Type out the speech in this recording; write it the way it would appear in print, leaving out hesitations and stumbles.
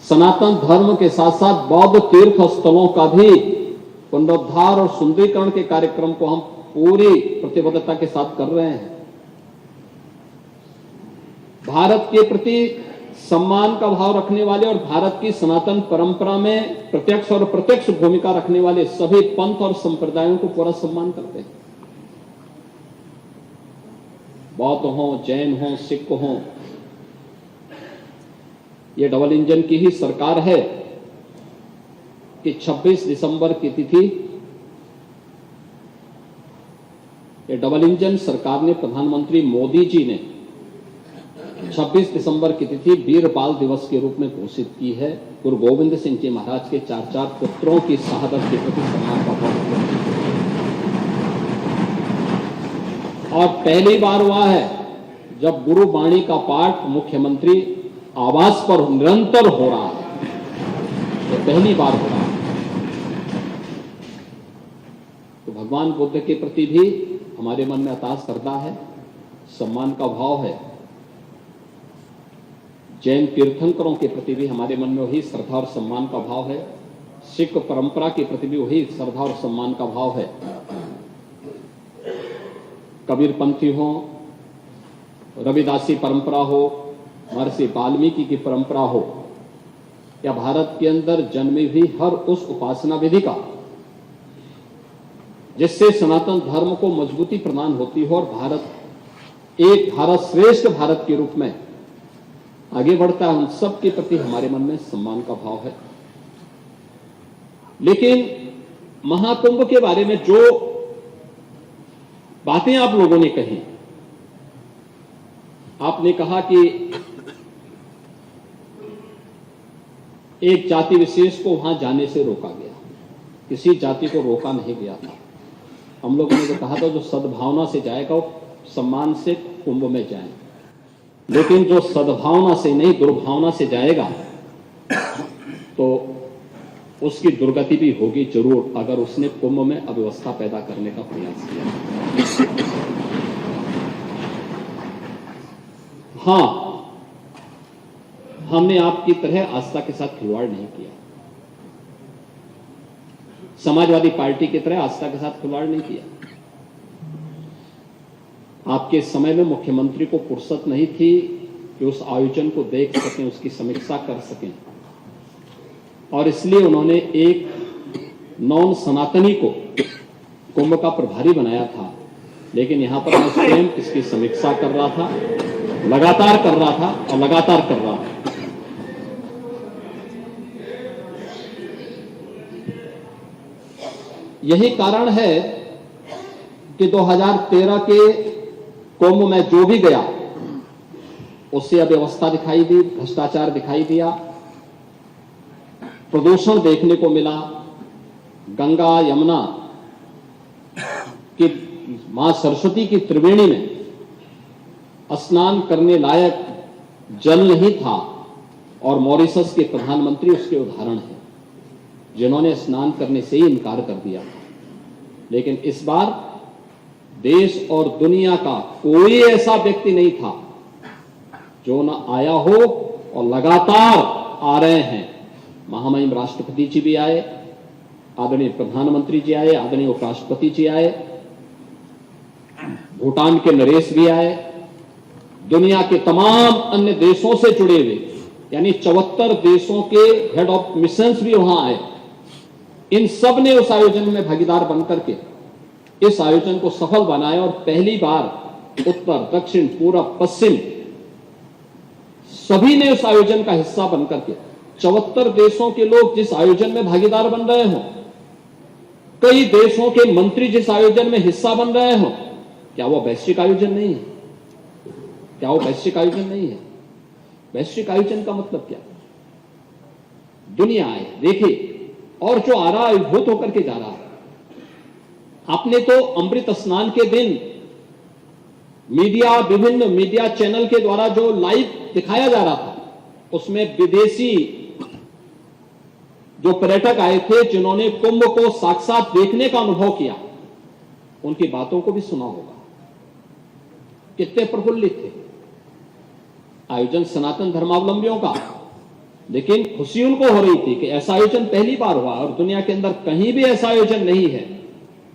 सनातन धर्म के साथ साथ बौद्ध तीर्थ स्थलों का भी पुनरुद्धार और सुंदरीकरण के कार्यक्रम को हम पूरी प्रतिबद्धता के साथ कर रहे हैं। भारत के प्रति सम्मान का भाव रखने वाले और भारत की सनातन परंपरा में प्रत्यक्ष और अप्रत्यक्ष भूमिका रखने वाले सभी पंथ और संप्रदायों को पूरा सम्मान करते हैं। बौद्ध हो, जैन हो, सिख हो, ये डबल इंजन की ही सरकार है कि 26 दिसंबर की तिथि ये डबल इंजन सरकार ने, प्रधानमंत्री मोदी जी ने 26 दिसंबर की तिथि वीर बाल दिवस के रूप में घोषित की है। गुरु गोविंद सिंह जी महाराज के 4 पुत्रों की शहादत के प्रति सम्मान का भाव। और पहली बार हुआ है जब गुरुवाणी का पाठ मुख्यमंत्री आवास पर निरंतर हो रहा है, ये पहली बार हो रहा है। तो भगवान बुद्ध के प्रति भी हमारे मन में अताश श्रद्धा है, सम्मान का भाव है। जैन तीर्थंकरों के प्रति भी हमारे मन में वही श्रद्धा और सम्मान का भाव है। सिख परंपरा के प्रति भी वही श्रद्धा और सम्मान का भाव है। कबीरपंथी हो, रविदासी परंपरा हो, महर्षि वाल्मीकि की परंपरा हो, या भारत के अंदर जन्मी हुई हर उस उपासना विधि का जिससे सनातन धर्म को मजबूती प्रदान होती हो और भारत एक भारत श्रेष्ठ भारत के रूप में आगे बढ़ता है, उन सब के प्रति हमारे मन में सम्मान का भाव है। लेकिन महाकुंभ के बारे में जो बातें आप लोगों ने कही, आपने कहा कि एक जाति विशेष को वहां जाने से रोका गया, किसी जाति को रोका नहीं गया था। हम लोगों ने तो कहा था जो सद्भावना से जाएगा वो सम्मान से कुंभ में जाए, लेकिन जो सद्भावना से नहीं दुर्भावना से जाएगा तो उसकी दुर्गति भी होगी जरूर, अगर उसने कुंभ में अव्यवस्था पैदा करने का प्रयास किया। हाँ, हमने आपकी तरह आस्था के साथ खिलवाड़ नहीं किया, समाजवादी पार्टी की तरह आस्था के साथ खिलवाड़ नहीं किया। आपके समय में मुख्यमंत्री को फुर्सत नहीं थी कि उस आयोजन को देख सकें, उसकी समीक्षा कर सकें, और इसलिए उन्होंने एक नॉन सनातनी को कुंभ का प्रभारी बनाया था। लेकिन यहां पर मैं स्वयं इसकी समीक्षा कर रहा था, लगातार कर रहा था और लगातार कर रहा था। यही कारण है कि 2013 के कुंभ में जो भी गया उससे अव्यवस्था दिखाई दी, भ्रष्टाचार दिखाई दिया, प्रदूषण देखने को मिला। गंगा यमुना की मां सरस्वती की त्रिवेणी में स्नान करने लायक जल नहीं था, और मॉरिशस के प्रधानमंत्री उसके उदाहरण हैं जिन्होंने स्नान करने से ही इनकार कर दिया। लेकिन इस बार देश और दुनिया का कोई ऐसा व्यक्ति नहीं था जो न आया हो, और लगातार आ रहे हैं। महामहिम राष्ट्रपति जी भी आए, आदरणीय प्रधानमंत्री जी आए, आदरणीय उपराष्ट्रपति जी आए, भूटान के नरेश भी आए, दुनिया के तमाम अन्य देशों से जुड़े हुए यानी 74 देशों के हेड ऑफ मिशंस भी वहां आए। इन सब ने उस आयोजन में भागीदार बनकर के इस आयोजन को सफल बनाया, और पहली बार उत्तर, दक्षिण, पूरब, पश्चिम सभी ने उस आयोजन का हिस्सा बनकर के 74 देशों के लोग जिस आयोजन में भागीदार बन रहे हो, कई देशों के मंत्री जिस आयोजन में हिस्सा बन रहे हो, क्या वो वैश्विक आयोजन नहीं है? क्या वो वैश्विक आयोजन नहीं है? वैश्विक आयोजन का मतलब क्या? दुनिया आए, देखे, और जो आ रहा है अद्भुत होकर के जा रहा है। आपने तो अमृत स्नान के दिन मीडिया, विभिन्न मीडिया चैनल के द्वारा जो लाइव दिखाया जा रहा था, उसमें विदेशी जो पर्यटक आए थे जिन्होंने कुंभ को साक्षात देखने का अनुभव किया, उनकी बातों को भी सुना होगा। कितने प्रफुल्लित थे। आयोजन सनातन धर्मावलंबियों का लेकिन खुशी उनको हो रही थी कि ऐसा आयोजन पहली बार हुआ और दुनिया के अंदर कहीं भी ऐसा आयोजन नहीं है